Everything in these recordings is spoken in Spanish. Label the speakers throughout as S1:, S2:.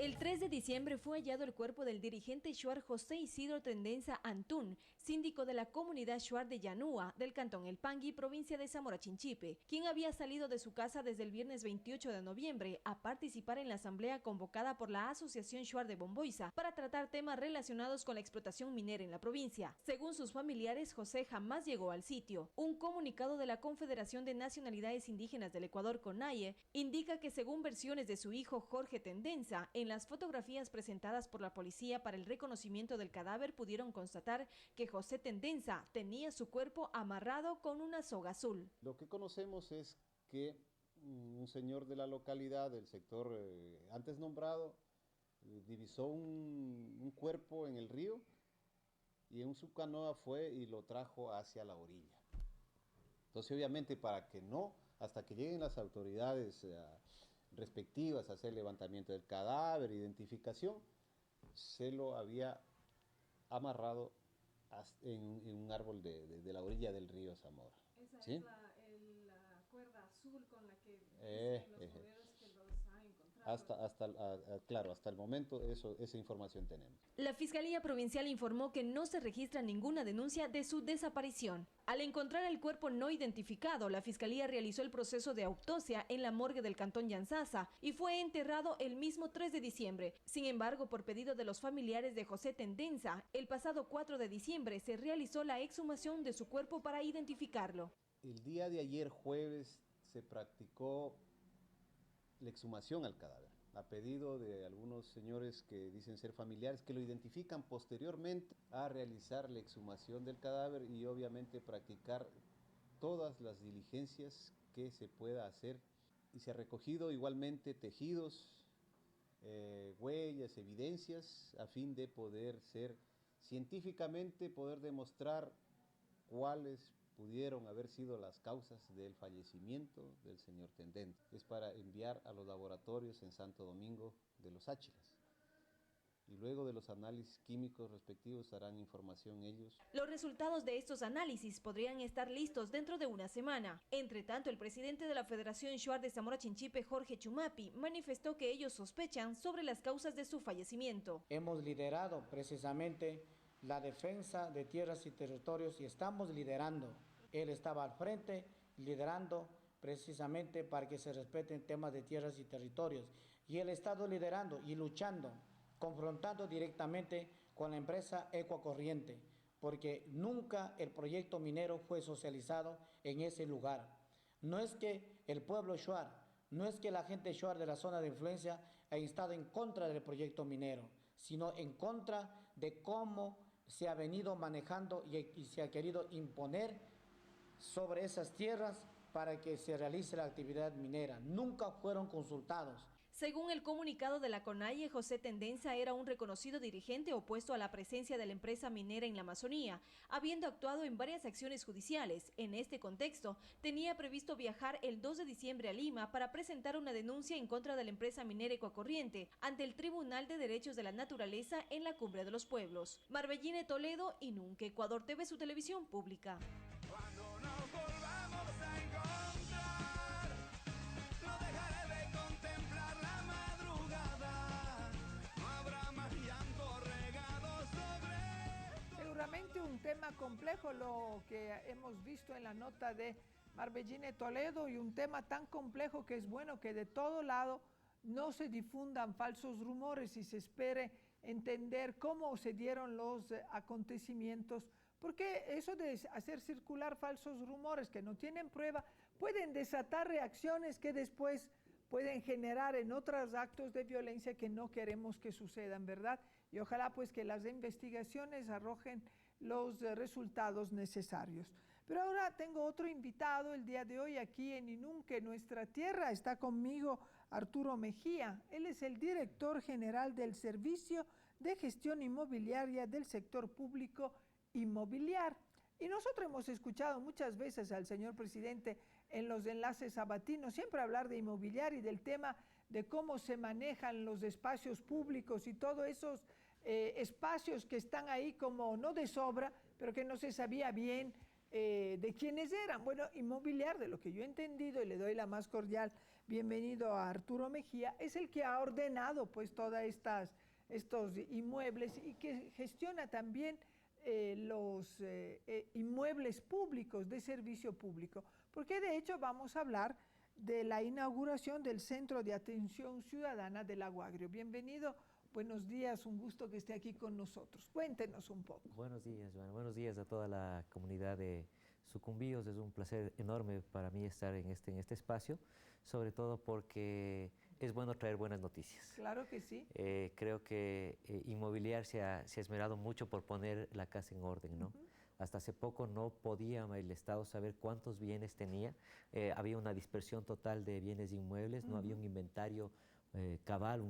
S1: El 3 de diciembre fue hallado el cuerpo del dirigente shuar José Isidro Tendenza Antún, síndico de la comunidad shuar de Llanúa, del cantón El Pangui, provincia de Zamora Chinchipe, quien había salido de su casa desde el viernes 28 de noviembre a participar en la asamblea convocada por la Asociación Shuar de Bomboiza para tratar temas relacionados con la explotación minera en la provincia. Según sus familiares, José jamás llegó al sitio. Un comunicado de la Confederación de Nacionalidades Indígenas del Ecuador, CONAIE, indica que según versiones de su hijo Jorge Tendenza, en las fotografías presentadas por la policía para el reconocimiento del cadáver pudieron constatar que José Tendenza tenía su cuerpo amarrado con una soga azul.
S2: Lo que conocemos es que un señor de la localidad, del sector antes nombrado, divisó un cuerpo en el río y en su canoa fue y lo trajo hacia la orilla. Entonces, obviamente, para que no, hasta que lleguen las autoridades respectivas a hacer levantamiento del cadáver, identificación, se lo había amarrado en un árbol de la orilla del río Zamora.
S3: Esa
S2: ¿Sí?
S3: es la cuerda azul con la que dicen los bomberos que los han encontrado.
S2: Claro, hasta el momento esa información tenemos.
S1: La Fiscalía Provincial informó que no se registra ninguna denuncia de su desaparición. Al encontrar el cuerpo no identificado, la Fiscalía realizó el proceso de autopsia en la morgue del cantón Llanzasa y fue enterrado el mismo 3 de diciembre. Sin embargo, por pedido de los familiares de José Tendenza, el pasado 4 de diciembre se realizó la exhumación de su cuerpo para identificarlo.
S2: El día de ayer, jueves, se practicó la exhumación al cadáver, a pedido de algunos señores que dicen ser familiares, que lo identifican posteriormente a realizar la exhumación del cadáver y obviamente practicar todas las diligencias que se pueda hacer. Y se ha recogido igualmente tejidos, huellas, evidencias, a fin de poder ser científicamente, poder demostrar cuáles pudieron haber sido las causas del fallecimiento del señor Tendenza. Es para enviar a los laboratorios en Santo Domingo de los Áchilas. Y luego de los análisis químicos respectivos darán información ellos.
S1: Los resultados de estos análisis podrían estar listos dentro de una semana. Entre tanto, el presidente de la Federación Shuar de Zamora Chinchipe, Jorge Chumapi, manifestó que ellos sospechan sobre las causas de su fallecimiento.
S4: Hemos liderado precisamente la defensa de tierras y territorios y estamos liderando. Él estaba al frente liderando precisamente para que se respeten temas de tierras y territorios. Y él ha estado liderando y luchando, confrontando directamente con la empresa Ecuacorriente, porque nunca el proyecto minero fue socializado en ese lugar. No es que el pueblo shuar, no es que la gente shuar de la zona de influencia ha estado en contra del proyecto minero, sino en contra de cómo se ha venido manejando y se ha querido imponer sobre esas tierras para que se realice la actividad minera. Nunca fueron consultados.
S1: Según el comunicado de la CONAIE, José Tendenza era un reconocido dirigente opuesto a la presencia de la empresa minera en la Amazonía, habiendo actuado en varias acciones judiciales. En este contexto, tenía previsto viajar el 2 de diciembre a Lima para presentar una denuncia en contra de la empresa minera Ecuacorriente ante el Tribunal de Derechos de la Naturaleza en la Cumbre de los Pueblos. Marbelline Toledo, Inunque, Ecuador TV, su televisión pública.
S5: Cuando nos volvamos a encontrar, no dejaré de contemplar la madrugada. No habrá más llanto regado sobre...
S6: Seguramente un tema complejo lo que hemos visto en la nota de Marbelline Toledo, y un tema tan complejo que es bueno que de todo lado no se difundan falsos rumores y se espere entender cómo se dieron los acontecimientos. Porque eso de hacer circular falsos rumores que no tienen prueba pueden desatar reacciones que después pueden generar en otros actos de violencia que no queremos que sucedan, ¿verdad? Y ojalá pues que las investigaciones arrojen los resultados necesarios. Pero ahora tengo otro invitado el día de hoy aquí en Inunque, nuestra tierra. Está conmigo Arturo Mejía. Él es el director general del Servicio de Gestión Inmobiliaria del Sector Público Inmobiliar. Y nosotros hemos escuchado muchas veces al señor presidente en los enlaces sabatinos siempre hablar de inmobiliario y del tema de cómo se manejan los espacios públicos y todos esos espacios que están ahí como no de sobra, pero que no se sabía bien de quiénes eran. Bueno, Inmobiliar, de lo que yo he entendido, y le doy la más cordial bienvenido a Arturo Mejía, es el que ha ordenado pues todas estos inmuebles y que gestiona también los inmuebles públicos de servicio público, porque de hecho vamos a hablar de la inauguración del Centro de Atención Ciudadana del Lago Agrio. Bienvenido, buenos días, un gusto que esté aquí con nosotros. Cuéntenos un poco.
S7: Buenos días, Joana. Buenos días a toda la comunidad de Sucumbíos. Es un placer enorme para mí estar en este espacio, sobre todo porque es bueno traer buenas noticias.
S6: Claro que sí.
S7: Creo que Inmobiliar se ha esmerado mucho por poner la casa en orden, ¿no? Hasta hace poco no podía el Estado saber cuántos bienes tenía, había una dispersión total de bienes inmuebles, no había un inventario cabal,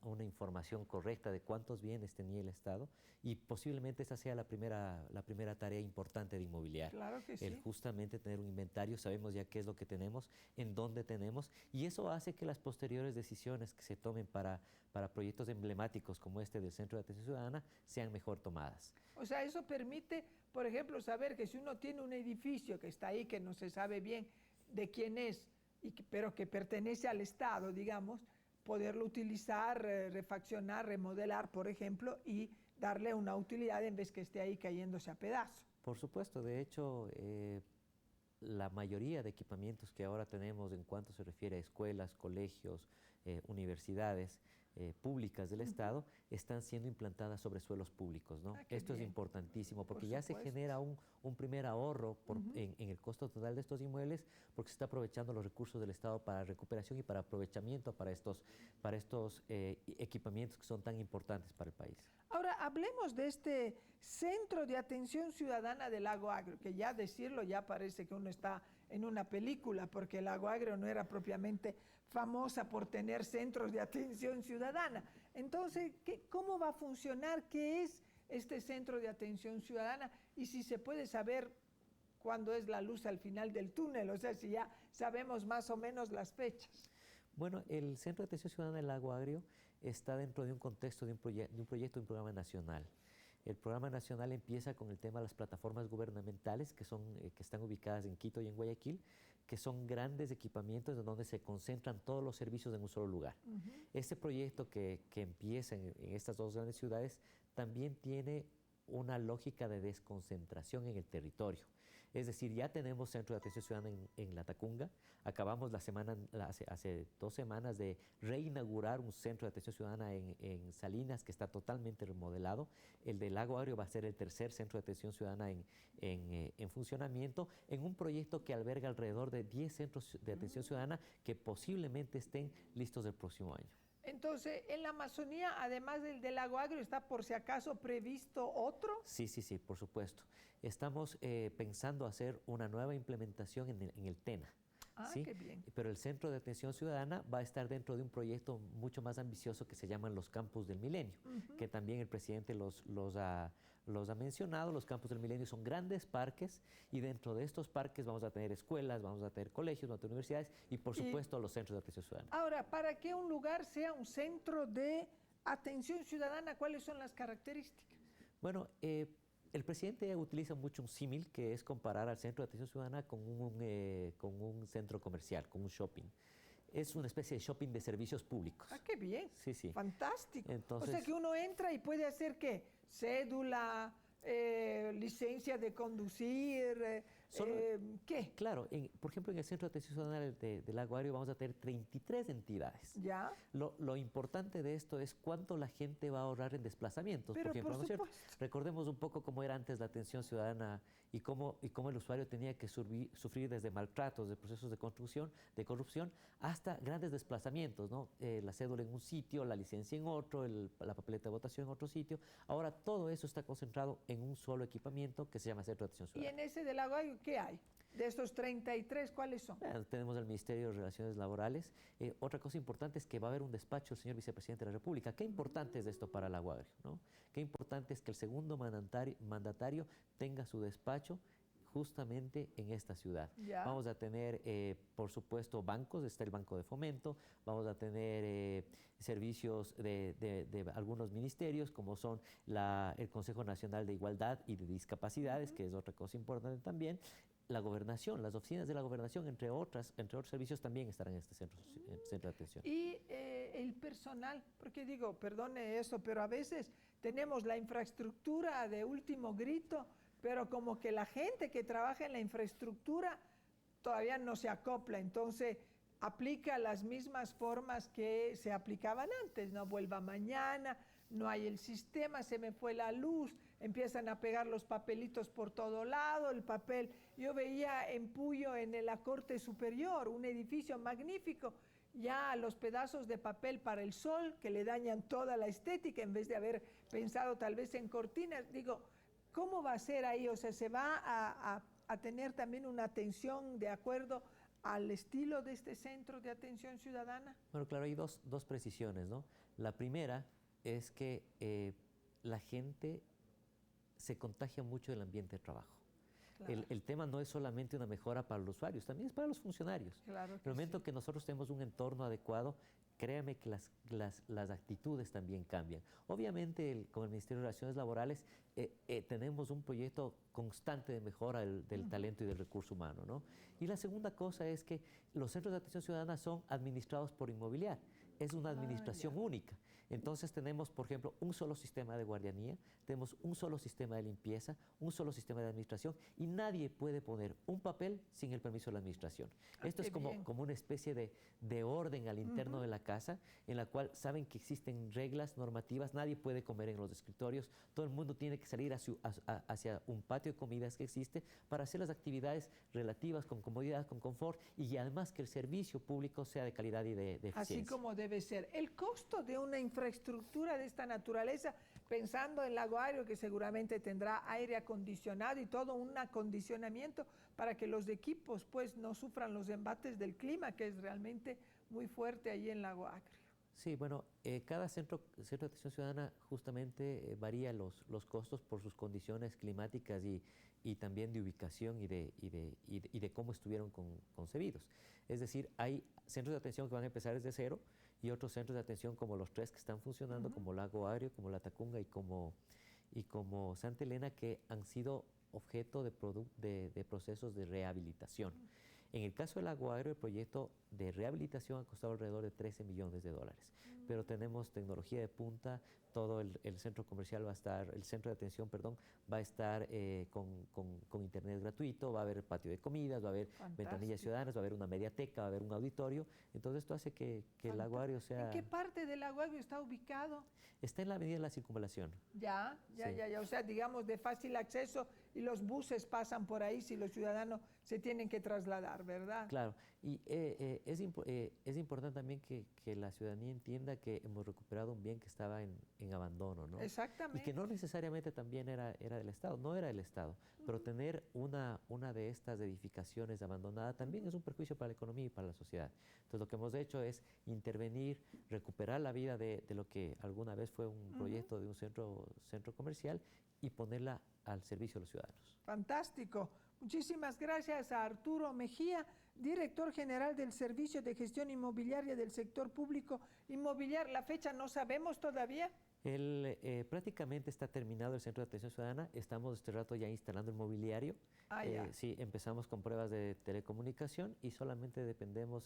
S7: una información correcta de cuántos bienes tenía el Estado, y posiblemente esa sea la primera tarea importante de Inmobiliar.
S6: Claro que sí.
S7: El justamente tener un inventario, sabemos ya qué es lo que tenemos, en dónde tenemos, y eso hace que las posteriores decisiones que se tomen para proyectos emblemáticos como este del Centro de Atención Ciudadana sean mejor tomadas.
S6: O sea, eso permite, por ejemplo, saber que si uno tiene un edificio que está ahí, que no se sabe bien de quién es, pero que pertenece al Estado, digamos, poderlo utilizar, refaccionar, remodelar, por ejemplo, y darle una utilidad en vez que esté ahí cayéndose a pedazos.
S7: Por supuesto, de hecho, la mayoría de equipamientos que ahora tenemos en cuanto se refiere a escuelas, colegios, universidades públicas del Estado, están siendo implantadas sobre suelos públicos, ¿no? Esto es importantísimo porque ya se genera un primer ahorro en el costo total de estos inmuebles, porque se está aprovechando los recursos del Estado para recuperación y para aprovechamiento para estos equipamientos que son tan importantes para el país.
S6: Ahora, hablemos de este Centro de Atención Ciudadana del Lago Agrio, que ya decirlo ya parece que uno está en una película, porque el Lago Agrio no era propiamente famosa por tener centros de atención ciudadana. Entonces, ¿cómo va a funcionar? ¿Qué es este Centro de Atención Ciudadana? Y si se puede saber cuándo es la luz al final del túnel, o sea, si ya sabemos más o menos las fechas.
S7: Bueno, el Centro de Atención Ciudadana del Lago Agrio está dentro de un contexto de un proyecto, de un programa nacional. El programa nacional empieza con el tema de las plataformas gubernamentales que están ubicadas en Quito y en Guayaquil, que son grandes equipamientos en donde se concentran todos los servicios en un solo lugar. Este proyecto que empieza en estas dos grandes ciudades también tiene una lógica de desconcentración en el territorio. Es decir, ya tenemos Centro de Atención Ciudadana en La Tacunga. Acabamos hace 2 semanas de reinaugurar un Centro de Atención Ciudadana en Salinas, que está totalmente remodelado. El del Lago Agrio va a ser el tercer Centro de Atención Ciudadana en funcionamiento, en un proyecto que alberga alrededor de 10 centros de atención ciudadana que posiblemente estén listos el próximo año.
S6: Entonces, en la Amazonía, además del Lago Agrio, ¿está por si acaso previsto otro?
S7: Sí, por supuesto. Estamos pensando hacer una nueva implementación en el TENA. ¿Sí?
S6: Qué bien.
S7: Pero el Centro de Atención Ciudadana va a estar dentro de un proyecto mucho más ambicioso que se llaman los Campus del Milenio, que también el presidente los ha mencionado. Los Campus del Milenio son grandes parques y dentro de estos parques vamos a tener escuelas, vamos a tener colegios, vamos a tener universidades y por supuesto los centros de atención ciudadana.
S6: Ahora, para que un lugar sea un centro de atención ciudadana, ¿cuáles son las características?
S7: Bueno, el presidente utiliza mucho un símil que es comparar al Centro de Atención Ciudadana con un centro comercial, con un shopping. Es una especie de shopping de servicios públicos.
S6: ¡Qué bien!
S7: Sí.
S6: Fantástico.
S7: Entonces,
S6: o sea que uno entra y puede hacer ¿qué? Cédula, licencia de conducir, ¿qué?
S7: Claro, por ejemplo, en el Centro de Atención Ciudadana del Lago Agrio vamos a tener 33 entidades.
S6: ¿Ya?
S7: Lo importante de esto es cuánto la gente va a ahorrar en desplazamientos.
S6: Pero
S7: por ejemplo,
S6: por
S7: ¿no es cierto?
S6: supuesto.
S7: Recordemos un poco cómo era antes la atención ciudadana y cómo el usuario tenía que sufrir desde maltratos, de procesos de corrupción, hasta grandes desplazamientos, ¿no? La cédula en un sitio, la licencia en otro, la papeleta de votación en otro sitio. Ahora todo eso está concentrado en un solo equipamiento que se llama Centro de Atención Ciudadana.
S6: ¿Y en ese del Lago Agrio qué hay? De estos 33, ¿cuáles son?
S7: Tenemos el Ministerio de Relaciones Laborales. Otra cosa importante es que va a haber un despacho del señor vicepresidente de la República. Qué importante es esto para el Lago Agrio, ¿no? Qué importante es que el segundo mandatario tenga su despacho justamente en esta ciudad.
S6: Ya.
S7: Vamos a tener, por supuesto, bancos, está el Banco de Fomento, vamos a tener servicios de algunos ministerios, como son el Consejo Nacional de Igualdad y de Discapacidades, que es otra cosa importante también. la gobernación, las oficinas de la gobernación, entre otros servicios, también estarán en este centro de atención.
S6: Y el personal, porque digo, perdone eso, pero a veces tenemos la infraestructura de último grito, pero como que la gente que trabaja en la infraestructura todavía no se acopla, entonces aplica las mismas formas que se aplicaban antes, no vuelva mañana, no hay el sistema, se me fue la luz, empiezan a pegar los papelitos por todo lado, el papel. Yo veía en Puyo, en la Corte Superior, un edificio magnífico, ya los pedazos de papel para el sol que le dañan toda la estética en vez de haber pensado tal vez en cortinas. Digo, ¿cómo va a ser ahí? O sea, ¿se va a tener también una atención de acuerdo al estilo de este centro de atención ciudadana?
S7: Bueno, claro, hay dos precisiones, ¿no? La primera es que la gente se contagia mucho del ambiente de trabajo. Claro. El tema no es solamente una mejora para los usuarios, también es para los funcionarios.
S6: Claro que
S7: en el momento
S6: sí.
S7: que nosotros tenemos un entorno adecuado, créame que las actitudes también cambian. Obviamente, con el Ministerio de Relaciones Laborales tenemos un proyecto constante de mejora del talento y del recurso humano, ¿no? Y la segunda cosa es que los centros de atención ciudadana son administrados por Inmobiliar. Es una administración única. Entonces tenemos, por ejemplo, un solo sistema de guardianía, tenemos un solo sistema de limpieza, un solo sistema de administración, y nadie puede poner un papel sin el permiso de la administración. Esto es como una especie de orden al interno de la casa, en la cual saben que existen reglas normativas, nadie puede comer en los escritorios, todo el mundo tiene que salir hacia un patio de comidas que existe para hacer las actividades relativas con comodidad, con confort, y además que el servicio público sea de calidad y de eficiencia.
S6: Así como debe ser. El costo de una infraestructura de esta naturaleza, pensando en Lago Agrio, que seguramente tendrá aire acondicionado y todo un acondicionamiento para que los equipos pues no sufran los embates del clima, que es realmente muy fuerte allí en Lago Agrio.
S7: Sí, bueno, cada centro de atención ciudadana justamente varía los costos por sus condiciones climáticas y también de ubicación y de cómo estuvieron concebidos. Es decir, hay centros de atención que van a empezar desde cero y otros centros de atención como los 3 que están funcionando, como Lago Agrio, como La Tacunga y como Santa Elena, que han sido objeto de procesos de rehabilitación. En el caso del Lago Agrio, el proyecto de rehabilitación ha costado alrededor de $13 millones, pero tenemos tecnología de punta, todo el centro comercial va a estar, el centro de atención, perdón, va a estar con internet gratuito, va a haber patio de comidas, va a haber ventanillas ciudadanas, va a haber una mediateca, va a haber un auditorio, entonces esto hace que el Lago Agrio sea...
S6: ¿En qué parte del Lago Agrio está ubicado?
S7: Está en la avenida de la Circunvalación.
S6: Ya, o sea, digamos de fácil acceso y los buses pasan por ahí si los ciudadanos se tienen que trasladar, ¿verdad?
S7: Claro, y es importante también que la ciudadanía entienda que hemos recuperado un bien que estaba en abandono, ¿no?
S6: Exactamente.
S7: Y que no necesariamente también era del Estado, no era del Estado, pero tener una de estas edificaciones abandonada también es un perjuicio para la economía y para la sociedad. Entonces lo que hemos hecho es intervenir, recuperar la vida de lo que alguna vez fue un proyecto de un centro comercial y ponerla al servicio de los ciudadanos.
S6: Fantástico. Muchísimas gracias a Arturo Mejía, director general del Servicio de Gestión Inmobiliaria del Sector Público Inmobiliario. La fecha no sabemos todavía.
S7: Prácticamente está terminado el Centro de Atención Ciudadana, estamos este rato ya instalando el mobiliario. Sí, empezamos con pruebas de telecomunicación y solamente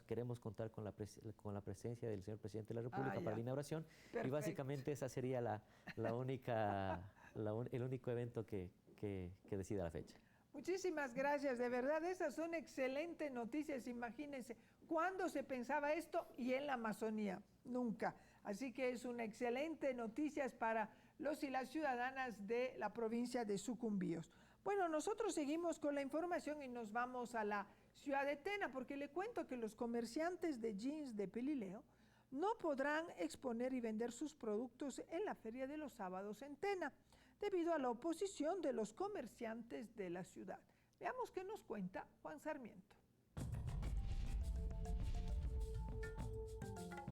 S7: queremos contar con la presencia del señor Presidente de la República para la inauguración. Perfecto. Y básicamente esa sería el único evento que decida la fecha.
S6: Muchísimas gracias, de verdad, esas son excelentes noticias. Imagínense, ¿cuándo se pensaba esto? Y en la Amazonía, nunca. Así que es una excelente noticia para los y las ciudadanas de la provincia de Sucumbíos. Bueno, nosotros seguimos con la información y nos vamos a la ciudad de Tena, porque le cuento que los comerciantes de jeans de Pelileo no podrán exponer y vender sus productos en la Feria de los Sábados en Tena, debido a la oposición de los comerciantes de la ciudad. Veamos qué nos cuenta Juan Sarmiento.